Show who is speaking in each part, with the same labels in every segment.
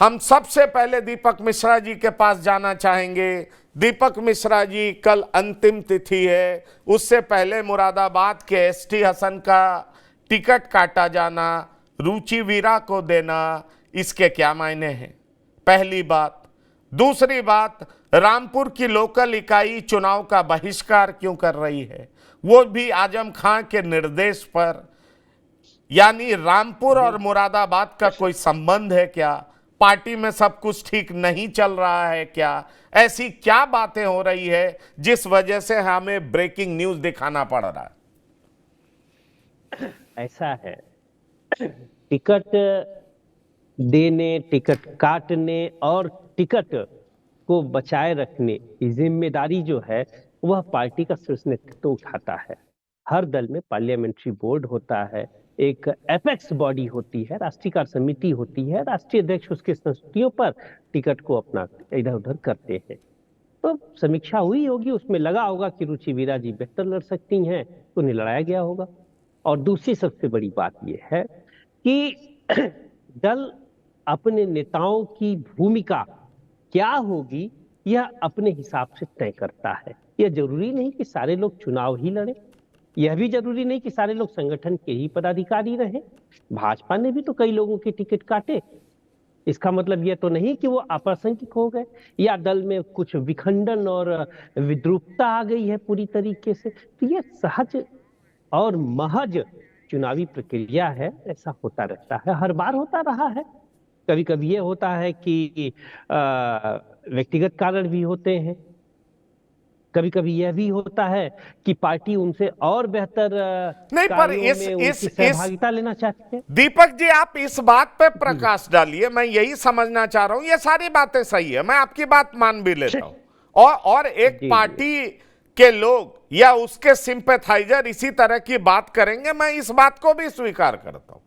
Speaker 1: हम सबसे पहले दीपक मिश्रा जी के पास जाना चाहेंगे। दीपक मिश्रा जी, कल अंतिम तिथि है, उससे पहले मुरादाबाद के एसटी हसन का टिकट काटा जाना, रुचि वीरा को देना, इसके क्या मायने हैं? पहली बात। दूसरी बात, रामपुर की लोकल इकाई चुनाव का बहिष्कार क्यों कर रही है, वो भी आजम खां के निर्देश पर? यानी रामपुर और मुरादाबाद का कोई संबंध है क्या? पार्टी में सब कुछ ठीक नहीं चल रहा है क्या? ऐसी क्या बातें हो रही है जिस वजह से हमें ब्रेकिंग न्यूज दिखाना पड़ रहा है?
Speaker 2: ऐसा है, टिकट देने, टिकट काटने और टिकट को बचाए रखने की जिम्मेदारी जो है वह पार्टी का शीर्ष नेतृत्व उठाता है। हर दल में पार्लियामेंट्री बोर्ड होता है, एक एपेक्स बॉडी होती है, राष्ट्रीय कार्य समिति होती है, राष्ट्रीय अध्यक्ष उसके संस्तुतियों पर टिकट को अपना इधर उधर करते हैं। तो समीक्षा हुई होगी, उसमें लगा होगा कि रुचि वीरा जी बेहतर लड़ सकती हैं, तो उन्हें लड़ाया गया होगा। और दूसरी सबसे बड़ी बात यह है कि दल अपने नेताओं की भूमिका क्या होगी यह अपने हिसाब से तय करता है। यह जरूरी नहीं कि सारे लोग चुनाव ही लड़े, यह भी जरूरी नहीं कि सारे लोग संगठन के ही पदाधिकारी रहे। भाजपा ने भी तो कई लोगों के टिकट काटे। इसका मतलब यह तो नहीं कि वो अप्रासंगिक हो गए या दल में कुछ विखंडन और विद्रूपता आ गई है पूरी तरीके से। तो यह सहज और महज चुनावी प्रक्रिया है, ऐसा होता रहता है, हर बार होता रहा है। कभी कभी ये होता है कि व्यक्तिगत कारण भी होते हैं, कभी कभी यह भी होता है कि पार्टी उनसे और बेहतर
Speaker 1: नहीं, पर
Speaker 2: उनकी सहभागिता लेना चाहती है।
Speaker 1: दीपक जी, आप इस बात पे प्रकाश डालिए, मैं यही समझना चाह रहा हूं। ये सारी बातें सही है, मैं आपकी बात मान भी लेता हूं, और एक पार्टी के लोग या उसके सिंपैथाइजर इसी तरह की बात करेंगे, मैं इस बात को भी स्वीकार करता हूं।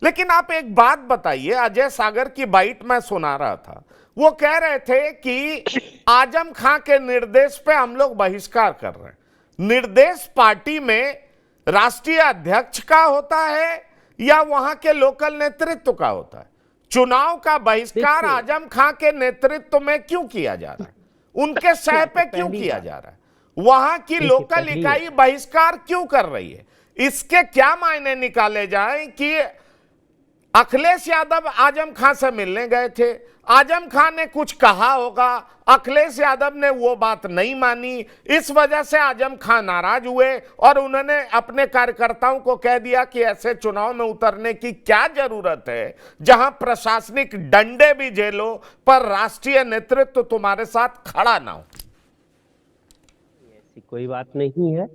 Speaker 1: लेकिन आप एक बात बताइए, अजय सागर की बाइट में सुना रहा था, वो कह रहे थे कि आजम खां के निर्देश पे हम लोग बहिष्कार कर रहे हैं। निर्देश पार्टी में राष्ट्रीय अध्यक्ष का होता है या वहां के लोकल नेतृत्व का होता है? चुनाव का बहिष्कार आजम खां के नेतृत्व में क्यों किया जा रहा है? उनके सह पे क्यों किया जा रहा है? वहां की लोकल इकाई बहिष्कार क्यों कर रही है? इसके क्या मायने निकाले जाएं कि अखिलेश यादव आजम खां से मिलने गए थे, आजम खां ने कुछ कहा होगा, अखिलेश यादव ने वो बात नहीं मानी, इस वजह से आजम खां नाराज हुए और उन्होंने अपने कार्यकर्ताओं को कह दिया कि ऐसे चुनाव में उतरने की क्या जरूरत है जहां प्रशासनिक डंडे भी झेलो पर राष्ट्रीय नेतृत्व तुम्हारे साथ खड़ा ना हो।
Speaker 2: ऐसी कोई बात नहीं है।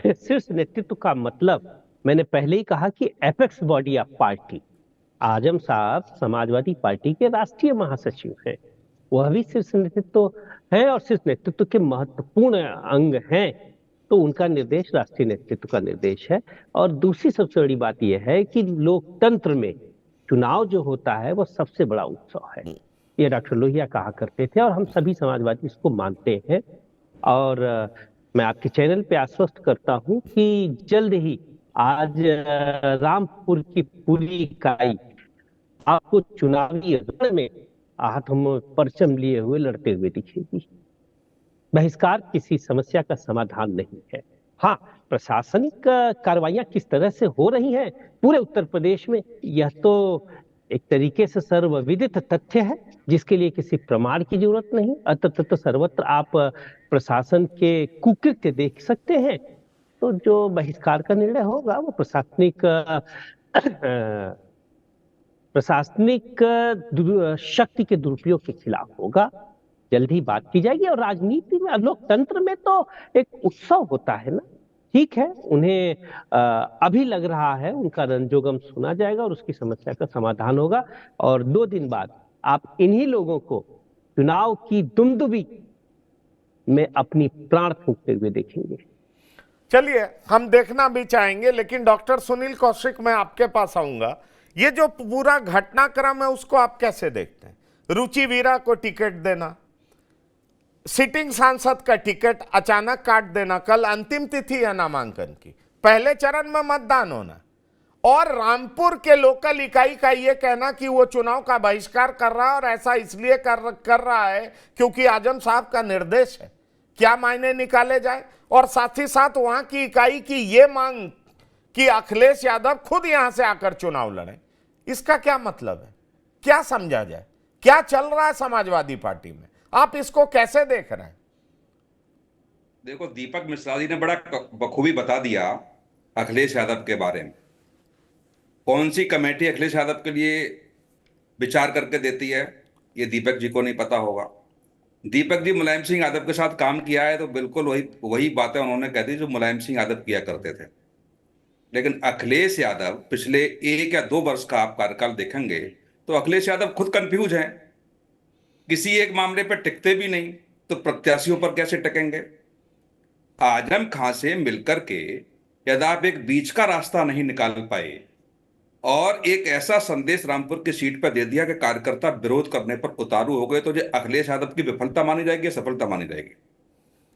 Speaker 2: शीर्ष नेतृत्व का मतलब मैंने पहले ही कहा कि एपेक्स बॉडी ऑफ पार्टी। आजम साहब समाजवादी पार्टी के राष्ट्रीय महासचिव हैं, वह भी शीर्ष नेतृत्व है और शीर्ष नेतृत्व के महत्वपूर्ण अंग हैं, तो उनका निर्देश राष्ट्रीय नेतृत्व का निर्देश है। और दूसरी सबसे बड़ी बात यह है कि लोकतंत्र में चुनाव जो होता है वह सबसे बड़ा उत्सव है, ये डॉक्टर लोहिया कहा करते थे और हम सभी समाजवादी इसको मानते हैं। और मैं आपके चैनल पे आश्वस्त करता हूं कि जल्द ही आज रामपुर की पूरी इकाई आपको चुनावी रण में हाथों में परचम लिए हुए लड़ते हुए दिखेगी। बहिष्कार किसी समस्या का समाधान नहीं है। हाँ, प्रशासनिक कार्रवाइयां किस तरह से हो रही हैं पूरे उत्तर प्रदेश में, यह तो एक तरीके से सर्वविदित तथ्य है जिसके लिए किसी प्रमाण की जरूरत नहीं। अतः सर्वत्र आप प्रशासन के कुकृत्य देख सकते हैं। तो जो बहिष्कार का निर्णय होगा वो प्रशासनिक शक्ति के दुरुपयोग के खिलाफ होगा। जल्द ही बात की जाएगी। और राजनीति में, लोकतंत्र में तो एक उत्सव होता है ना। ठीक है, उन्हें अभी लग रहा है उनका रंजोगम सुना जाएगा और उसकी समस्या का समाधान होगा। और 2 दिन बाद आप इन्हीं लोगों को चुनाव की दुमदुमी में अपनी प्राण फूंकते हुए देखेंगे।
Speaker 1: चलिए, हम देखना भी चाहेंगे, लेकिन डॉक्टर सुनील कौशिक, मैं आपके पास आऊंगा। ये जो पूरा घटनाक्रम है उसको आप कैसे देखते हैं? रुचि वीरा को टिकट देना, सिटिंग सांसद का टिकट अचानक काट देना, कल अंतिम तिथि है नामांकन की, पहले चरण में मतदान होना, और रामपुर के लोकल इकाई का यह कहना कि वो चुनाव का बहिष्कार कर रहा है और ऐसा इसलिए कर रहा है क्योंकि आजम साहब का निर्देश है। क्या मायने निकाले जाए? और साथ ही साथ वहां की इकाई की यह मांग कि अखिलेश यादव खुद यहां से आकर चुनाव लड़े, इसका क्या मतलब है? क्या समझा जाए? क्या चल रहा है समाजवादी पार्टी में? आप इसको कैसे देख रहे हैं?
Speaker 3: देखो, दीपक मिश्रा जी ने बड़ा बखूबी बता दिया अखिलेश यादव के बारे में। कौन सी कमेटी अखिलेश यादव के लिए विचार करके देती है, ये दीपक जी को नहीं पता होगा। दीपक जी मुलायम सिंह यादव के साथ काम किया है तो बिल्कुल वही वही बातें उन्होंने कह दी जो मुलायम सिंह यादव किया करते थे। लेकिन अखिलेश यादव पिछले 1 या 2 वर्ष का आप कार्यकाल देखेंगे तो अखिलेश यादव खुद कंफ्यूज हैं। किसी एक मामले पर टिकते भी नहीं तो प्रत्याशियों पर कैसे टिकेंगे? आजम खां से मिलकर के यदि आप एक बीच का रास्ता नहीं निकाल पाए और एक ऐसा संदेश रामपुर की सीट पर दे दिया कि कार्यकर्ता विरोध करने पर उतारू हो गए, तो ये अखिलेश यादव की विफलता मानी जाएगी या सफलता मानी जाएगी?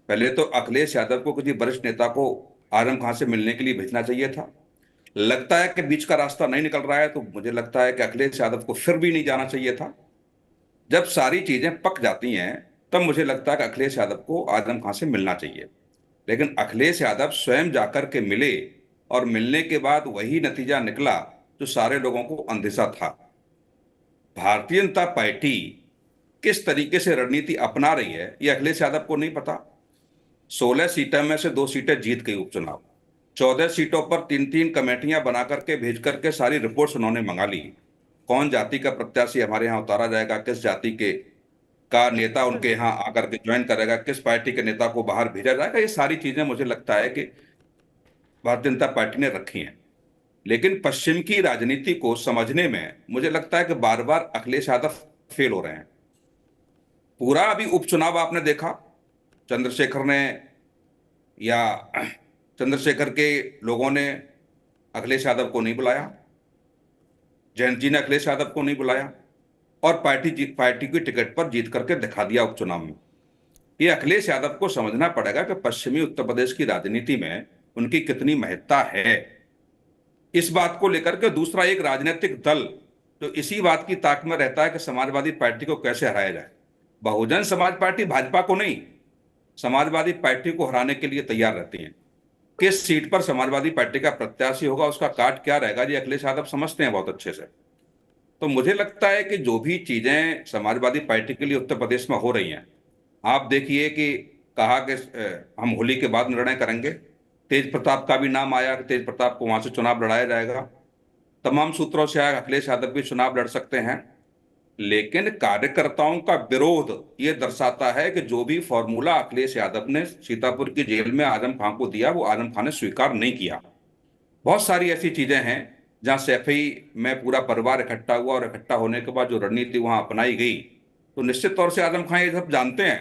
Speaker 3: पहले तो अखिलेश यादव को किसी वरिष्ठ नेता को आजम खां से मिलने के लिए भेजना चाहिए था। लगता है कि बीच का रास्ता नहीं निकल रहा है तो मुझे लगता है कि अखिलेश यादव को फिर भी नहीं जाना चाहिए था। जब सारी चीजें पक जाती हैं तब मुझे लगता है कि अखिलेश यादव को आजम खां से मिलना चाहिए। लेकिन अखिलेश यादव स्वयं जाकर के मिले और मिलने के बाद वही नतीजा निकला जो सारे लोगों को अंदेशा था। भारतीय जनता पार्टी किस तरीके से रणनीति अपना रही है ये अखिलेश यादव को नहीं पता। 16 सीटें में से 2 सीटें जीत गई उपचुनाव। 14 सीटों पर 3-3 कमेटियां बना करके भेज करके सारी रिपोर्ट्स उन्होंने मंगा ली। कौन जाति का प्रत्याशी हमारे यहाँ उतारा जाएगा, किस जाति के का नेता उनके यहाँ आकर के ज्वाइन करेगा, किस पार्टी के नेता को बाहर भेजा जाएगा, ये सारी चीजें मुझे लगता है कि भारतीय जनता पार्टी ने रखी हैं। लेकिन पश्चिम की राजनीति को समझने में मुझे लगता है कि बार बार अखिलेश यादव फेल हो रहे हैं। पूरा अभी उपचुनाव आपने देखा, चंद्रशेखर ने या चंद्रशेखर के लोगों ने अखिलेश यादव को नहीं बुलाया, जयंत जी ने अखिलेश यादव को नहीं बुलाया और पार्टी की टिकट पर जीत करके दिखा दिया उपचुनाव में। ये अखिलेश यादव को समझना पड़ेगा कि पश्चिमी उत्तर प्रदेश की राजनीति में उनकी कितनी महत्ता है। इस बात को लेकर के दूसरा एक राजनीतिक दल जो इसी बात की ताक में रहता है कि समाजवादी पार्टी को कैसे हराया जाए। बहुजन समाज पार्टी भाजपा को नहीं, समाजवादी पार्टी को हराने के लिए तैयार रहती है। किस सीट पर समाजवादी पार्टी का प्रत्याशी होगा, उसका काट क्या रहेगा, ये अखिलेश यादव समझते हैं बहुत अच्छे से। तो मुझे लगता है कि जो भी चीजें समाजवादी पार्टी के लिए उत्तर प्रदेश में हो रही हैं, आप देखिए कि कहा कि हम होली के बाद निर्णय करेंगे। तेज प्रताप का भी नाम आया कि तेज प्रताप को वहां से चुनाव लड़ाया जाएगा। तमाम सूत्रों से आया अखिलेश यादव भी चुनाव लड़ सकते हैं। लेकिन कार्यकर्ताओं का विरोध ये दर्शाता है कि जो भी फॉर्मूला अखिलेश यादव ने सीतापुर की जेल में आजम खां को दिया वो आजम खां ने स्वीकार नहीं किया। बहुत सारी ऐसी चीजें हैं जहां सैफई में पूरा परिवार इकट्ठा हुआ और इकट्ठा होने के बाद जो रणनीति वहां अपनाई गई, तो निश्चित तौर से आजम खां ये सब जानते हैं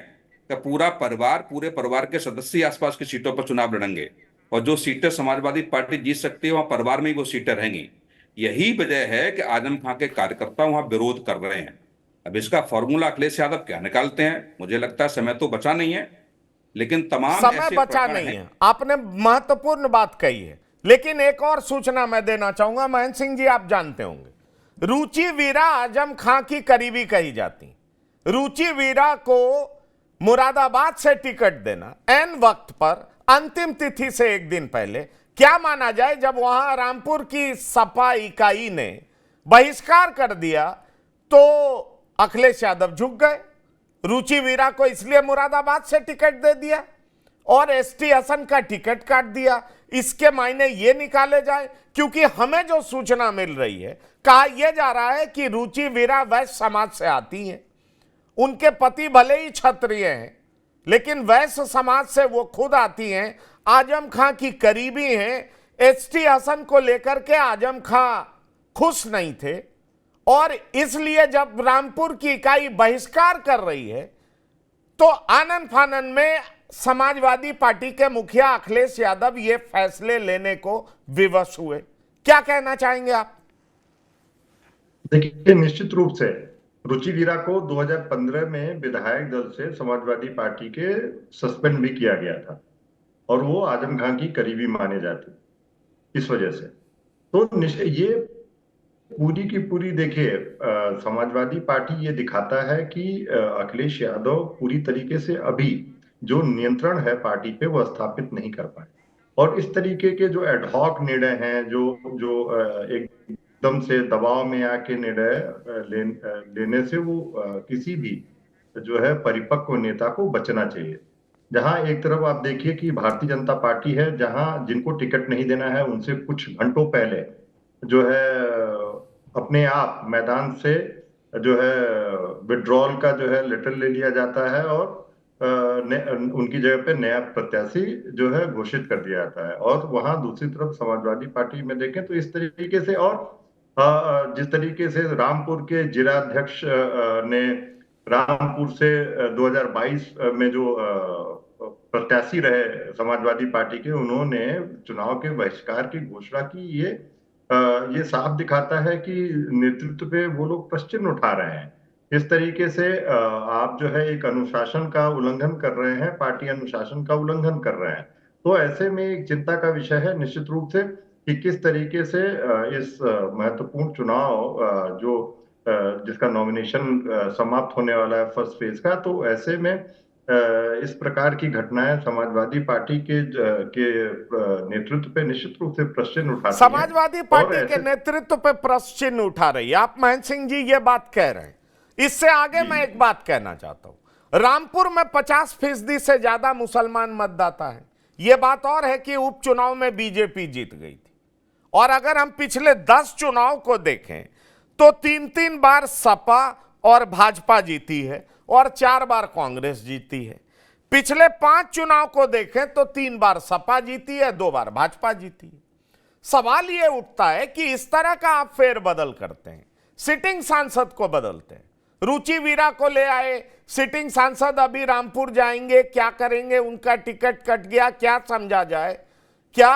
Speaker 3: कि पूरे परिवार के सदस्य आसपास की सीटों पर चुनाव लड़ेंगे और जो सीटें समाजवादी पार्टी जीत सकती है वहां परिवार में ही वो सीटें रहेंगी। यही वजह है कि आजम खां के कार्यकर्ता वहां विरोध कर रहे हैं। अब इसका फॉर्मूला अखिलेश यादव क्या निकालते हैं, मुझे लगता है समय तो बचा नहीं है, लेकिन तमाम
Speaker 1: समय
Speaker 3: ऐसे
Speaker 1: बचा
Speaker 3: प्रकरण
Speaker 1: नहीं
Speaker 3: हैं।
Speaker 1: है, आपने महत्वपूर्ण बात कही है। लेकिन एक और सूचना मैं देना चाहूंगा, महेंद्र सिंह जी आप जानते होंगे, रुचि वीरा आजम खां की करीबी कही जाती। रुचि वीरा को मुरादाबाद से टिकट देना एन वक्त पर, अंतिम तिथि से 1 दिन पहले, क्या माना जाए जब वहां रामपुर की सपा इकाई ने बहिष्कार कर दिया तो अखिलेश यादव झुक गए। रुचि वीरा को इसलिए मुरादाबाद से टिकट दे दिया और एसटी हसन का टिकट काट दिया। इसके मायने ये निकाले जाए, क्योंकि हमें जो सूचना मिल रही है, कहा यह जा रहा है कि रुचि वीरा वैश्य समाज से आती हैं, उनके पति भले ही क्षत्रिय हैं लेकिन वैश्य समाज से वो खुद आती हैं, आजम खां की करीबी हैं। एसटी हसन को लेकर के आजम खां खुश नहीं थे और इसलिए जब रामपुर की इकाई बहिष्कार कर रही है तो आनन फानन में समाजवादी पार्टी के मुखिया अखिलेश यादव ये फैसले लेने को विवश हुए। क्या कहना चाहेंगे आप?
Speaker 4: देखिए, निश्चित रूप से रुचि वीरा को 2015 में विधायक दल से समाजवादी पार्टी के सस्पेंड भी किया गया था और वो आजम खां की करीबी माने जाते इस वजह से। तो ये पूरी की पूरी देखिए, समाजवादी पार्टी ये दिखाता है कि अखिलेश यादव पूरी तरीके से अभी जो नियंत्रण है पार्टी पे वो स्थापित नहीं कर पाए, और इस तरीके के जो एडहॉक निर्णय हैं, जो जो एकदम से दबाव में आके निर्णय लेने से वो किसी भी जो है परिपक्व नेता को बचना चाहिए। जहां एक तरफ आप देखिए कि भारतीय जनता पार्टी है, जहां जिनको टिकट नहीं देना है उनसे कुछ घंटों पहले जो है अपने आप मैदान से जो है विड्रॉल का जो है लेटर ले लिया जाता है, और उनकी जगह पे नया प्रत्याशी जो है घोषित कर दिया जाता है। और वहां दूसरी तरफ समाजवादी पार्टी में देखें तो इस तरीके से, और जिस तरीके से रामपुर के जिलाध्यक्ष ने रामपुर से 2022 में जो प्रत्याशी रहे समाजवादी पार्टी के, उन्होंने चुनाव के बहिष्कार की घोषणा की। ये साफ दिखाता है कि नेतृत्व पे वो लोग प्रश्न उठा रहे हैं। इस तरीके से आप जो है एक अनुशासन का उल्लंघन कर रहे हैं, पार्टी अनुशासन का उल्लंघन कर रहे हैं। तो ऐसे में एक चिंता का विषय है निश्चित रूप से कि किस तरीके से इस महत्वपूर्ण चुनाव जो जिसका नॉमिनेशन समाप्त होने वाला है फर्स्ट फेज का, तो ऐसे में इस प्रकार की घटनाएं समाजवादी पार्टी के नेतृत्व पे निश्चित रूप से प्रश्न उठाती हैं।
Speaker 1: समाजवादी पार्टी के नेतृत्व पे प्रश्न उठा रही है। आप महेंद्र सिंह जी ये बात कह रहे हैं। इससे आगे मैं एक बात कहना चाहता हूं। रामपुर में 50% से ज्यादा मुसलमान मतदाता है। यह बात और है कि उपचुनाव में बीजेपी जीत गई थी, और अगर हम पिछले 10 चुनाव को देखें तो 3-3 बार सपा और भाजपा जीती है और 4 बार कांग्रेस जीती है। पिछले 5 चुनाव को देखें तो 3 बार सपा जीती है, 2 बार भाजपा जीती है। सवाल यह उठता है कि इस तरह का आप फेरबदल करते हैं, सिटिंग सांसद को बदलते हैं। रुचि वीरा को ले आए, सिटिंग सांसद अभी रामपुर जाएंगे, क्या करेंगे? उनका टिकट कट गया, क्या समझा जाए? क्या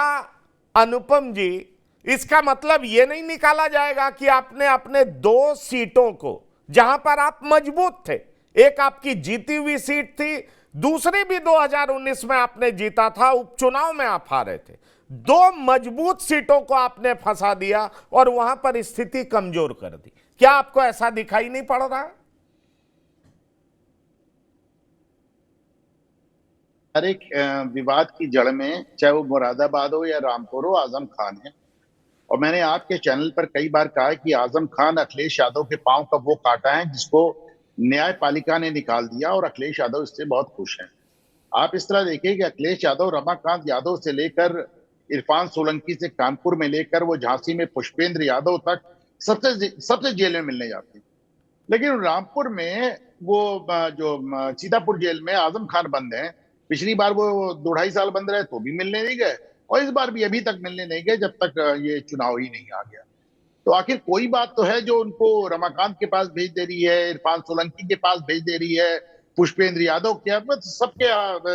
Speaker 1: अनुपम जी, इसका मतलब यह नहीं निकाला जाएगा कि आपने अपने 2 सीटों को, जहां पर आप मजबूत थे, एक आपकी जीती हुई सीट थी, दूसरी भी 2019 में आपने जीता था, उपचुनाव में आप हारे थे, 2 मजबूत सीटों को आपने फंसा दिया और वहां पर स्थिति कमजोर कर दी। क्या आपको ऐसा दिखाई नहीं पड़ रहा है?
Speaker 5: हर एक विवाद की जड़ में, चाहे वो मुरादाबाद हो या रामपुर हो, आजम खान है। और मैंने आपके चैनल पर कई बार कहा है कि आजम खान अखिलेश यादव के पांव का वो कांटा है जिसको न्यायपालिका ने निकाल दिया, और अखिलेश यादव इससे बहुत खुश हैं। आप इस तरह देखिए कि अखिलेश यादव रमाकांत यादव से लेकर इरफान सोलंकी से कानपुर में लेकर वो झांसी में पुष्पेंद्र यादव तक सबसे जेल में मिलने जाते हैं। लेकिन रामपुर में वो जो सीतापुर जेल में आजम खान बंद हैं। पिछली बार वो 2-2.5 साल बंद रहे तो भी मिलने नहीं गए, और इस बार भी अभी तक मिलने नहीं गए जब तक ये चुनाव ही नहीं आ गया। तो आखिर कोई बात तो है जो उनको रमाकांत के पास भेज दे रही है, इरफान सोलंकी के पास भेज दे रही है, पुष्पेंद्र यादव के सबके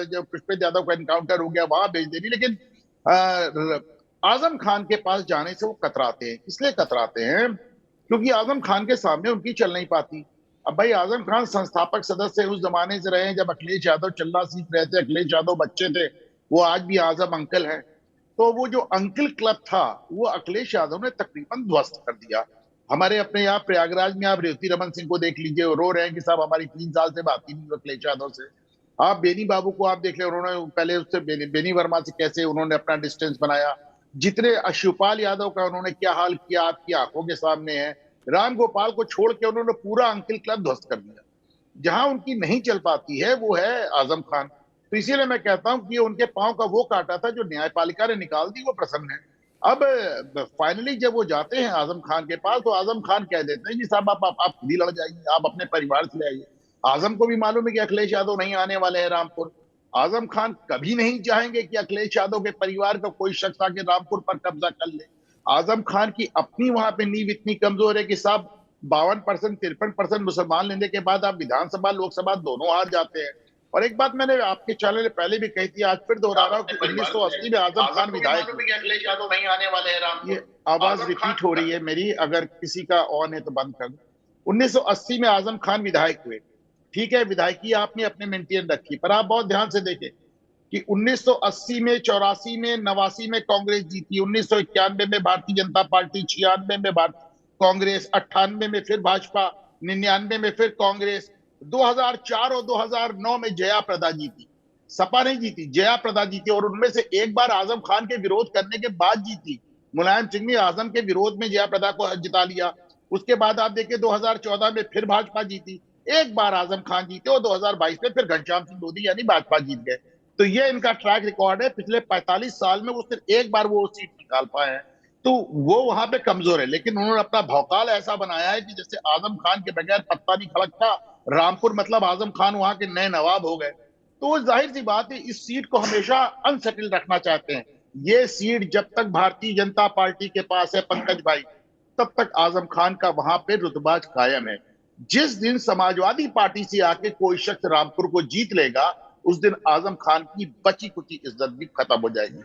Speaker 5: जो पुष्पेंद्र यादव का एनकाउंटर हो गया वहां भेज दे रही, लेकिन आजम खान के पास जाने से वो कतराते हैं। इसलिए कतराते हैं क्योंकि आजम खान के सामने उनकी चल नहीं पाती। अब भाई आजम खान संस्थापक सदस्य उस जमाने से रहे जब अखिलेश यादव चल्ला सीख रहे थे, अखिलेश यादव बच्चे थे, वो आज भी आजम अंकल है। तो वो जो अंकल क्लब था वो अखिलेश यादव ने तकरीबन ध्वस्त कर दिया। हमारे अपने यहाँ प्रयागराज में आप रेवती रमन सिंह को देख लीजिए, वो रो रहे हैं कि साहब हमारी 3 साल से बात ही नहीं अखिलेश यादव से। आप बेनी बाबू को आप देख ले, उन्होंने पहले उससे बेनी वर्मा से कैसे उन्होंने अपना डिस्टेंस बनाया। जितने शिवपाल यादव का उन्होंने क्या हाल किया आपकी आंखों के सामने है। राम गोपाल को छोड़ के उन्होंने पूरा अंकल क्लब ध्वस्त कर दिया। जहां उनकी नहीं चल पाती है वो है आजम खान। तो इसीलिए मैं कहता हूं कि उनके पांव का वो काटा था जो न्यायपालिका ने निकाल दी, वो प्रसन्न है। अब फाइनली जब वो जाते हैं आजम खान के पास तो आजम खान कह देते हैं कि साहब आप खुद ही लड़ जाइए, आप अपने परिवार से ले आइए। आजम को भी मालूम है कि अखिलेश यादव नहीं आने वाले हैं रामपुर। आजम खान कभी नहीं चाहेंगे कि अखिलेश यादव के परिवार का कोई शख्स आके रामपुर पर कब्जा कर ले। आजम खान की अपनी वहां पे नींव इतनी कमजोर है कि साहब 52%, 53% मुसलमान लेने के बाद आप विधानसभा लोकसभा दोनों हार जाते हैं। और एक बात मैंने आपके चैनल में पहले भी कही थी, आज फिर दोहरा रहा हूँ कि 1980 में आजम खान विधायक, अखिलेश यादव नहीं आने वाले हैं रामपुर। ये आवाज रिपीट हो रही है मेरी, अगर किसी का ऑन है तो बंद कर दो। 1980 में आजम खान विधायक हुए, ठीक है, विधायकी आपने अपने मेंटेन रखी, पर आप बहुत ध्यान से देखें कि 1980 में, 84 में, 89 में कांग्रेस जीती, 1991 में भारतीय जनता पार्टी, 96 में कांग्रेस, 98 में फिर भाजपा, 99 में फिर कांग्रेस, 2004 और 2009 में जया प्रदा जीती। सपा नहीं जीती, जया प्रदा जीती, और उनमें से एक बार आजम खान के विरोध करने के बाद जीती। मुलायम सिंह ने आजम के विरोध में जया प्रदा को जिता लिया। उसके बाद आप देखिए 2014 में फिर भाजपा जीती, एक बार आजम खान जीते, और 2022 में फिर घनश्याम सिंह लोधी यानी भाजपा जीत गए। तो ये इनका ट्रैक रिकॉर्ड है, पिछले 45 साल में वो सिर्फ एक बार वो सीट निकाल पाए हैं। तो वो वहां पे कमजोर है, लेकिन उन्होंने अपना भौकाल ऐसा बनाया है कि जैसे आजम खान के बगैर पत्ता नहीं खड़कता। रामपुर मतलब आजम खान वहां के नए नवाब हो गए। तो वो जाहिर सी बात है, इस सीट को हमेशा अनसेटल रखना चाहते हैं। ये सीट जब तक भारतीय जनता पार्टी के पास है पंकज भाई, तब तक आजम खान का वहां पे रुतबाज कायम है। जिस दिन समाजवादी पार्टी से आके कोई शख्स रामपुर को जीत लेगा, उस दिन आजम खान की बची कुची इज्जत भी खत्म हो जाएगी।